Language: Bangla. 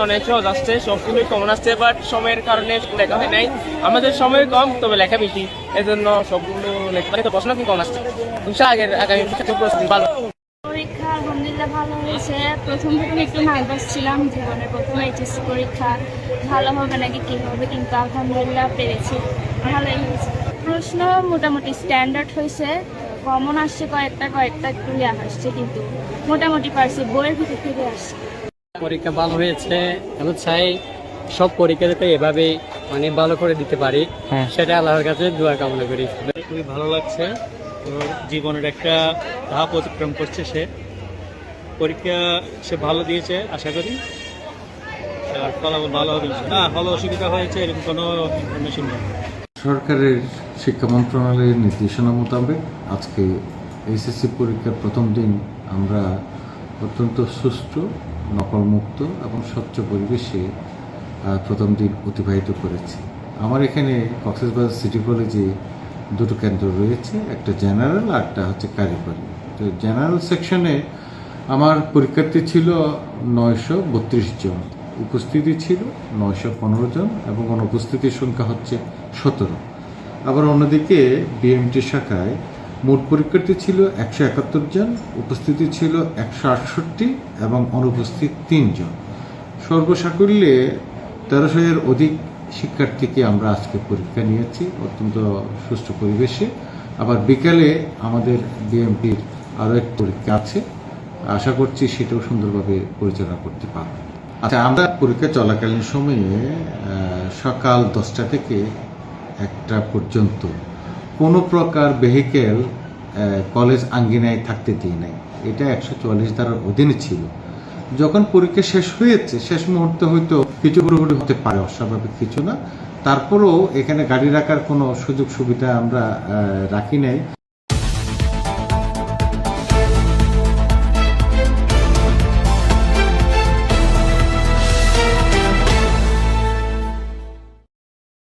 অনেক সহজ আসছে, সবগুলোই কমন আসছে, বাট সময়ের কারণে লেখা হয় নাই। আমাদের সময় কম, তবে লেখা বেশি, এজন্য সবগুলো লেখা তো প্রশ্ন কি কম আসছে। আগামী প্রস্তুতি ভালো। পরীক্ষা আলহামদুলিল্লাহ ভালো হয়েছে। প্রথম একটু নার্ভাস ছিলাম, জীবনের প্রথম এইচএসসি পরীক্ষা, ভালো হবে নাকি কী হবে, কিন্তু আলহামদুলিল্লাহ পেরেছি, ভালোই হয়েছে। প্রশ্ন মোটামুটি স্ট্যান্ডার্ড হয়েছে, কমন আসছে কয়েকটা একটু আসছে, কিন্তু মোটামুটি পারছি, বইয়ের ভিতর থেকে আসছে। পরীক্ষা ভালো হয়েছে, আমি চাই সব পরীক্ষা যাতে এভাবে ভালো করে দিতে পারি, সেটা আল্লাহর কাছে দোয়া কামনা করি। খুবই ভালো লাগছে, ওর জীবনের একটা ধাপ অতিক্রম করছে সে। পরীক্ষা সে ভালো দিয়েছে আশা করি, আর ফলাফল ভালো হবে না। হলে অসুবিধা হয়েছে এরকম কোনো ইনফরমেশন নেই। সরকারের শিক্ষা মন্ত্রণালয়ের নির্দেশনা মোতাবেক আজকে এইচএসসি পরীক্ষার প্রথম দিন আমরা অত্যন্ত সুষ্ঠু, নকলমুক্ত এবং স্বচ্ছ পরিবেশে প্রথম দিন অতিবাহিত করেছি। আমার এখানে কক্সবাজার সিটি কলেজে দুটো কেন্দ্র রয়েছে, একটা জেনারেল আর একটা হচ্ছে কারিগরি। তো জেনারেল সেকশনে আমার পরীক্ষার্থী ছিল 932 জন, উপস্থিতি ছিল 915 জন এবং অনুপস্থিতির সংখ্যা হচ্ছে 17। আবার অন্যদিকে বিএমটি শাখায় মোট পরীক্ষার্থী ছিল 171 জন, উপস্থিতি ছিল 168 এবং অনুপস্থিত 3 জন। সর্বসাকুল্যে 1300-এর অধিক শিক্ষার্থীকে আমরা আজকে পরীক্ষা নিয়েছি অত্যন্ত সুষ্ঠু পরিবেশে। আবার বিকালে আমাদের বিএমপির আরও এক পরীক্ষা আছে, আশা করছি সেটাও সুন্দরভাবে পরিচালনা করতে পারব। আচ্ছা, আমরা পরীক্ষা চলাকালীন সময়ে সকাল 10টা থেকে 1টা পর্যন্ত কোনো প্রকার ভেহিকেল কলেজ আঙ্গিনায় থাকতে দিই নাই। এটা 144 ধারার অধীনে ছিল। যখন পরীক্ষা শেষ হয়েছে, শেষ মুহূর্তে হয়তো কিছু হুড়োহুড়ি হতে পারে, অস্বাভাবিক কিছু না, তারপরেও এখানে গাড়ি রাখার কোনো সুযোগ সুবিধা আমরা রাখি নাই।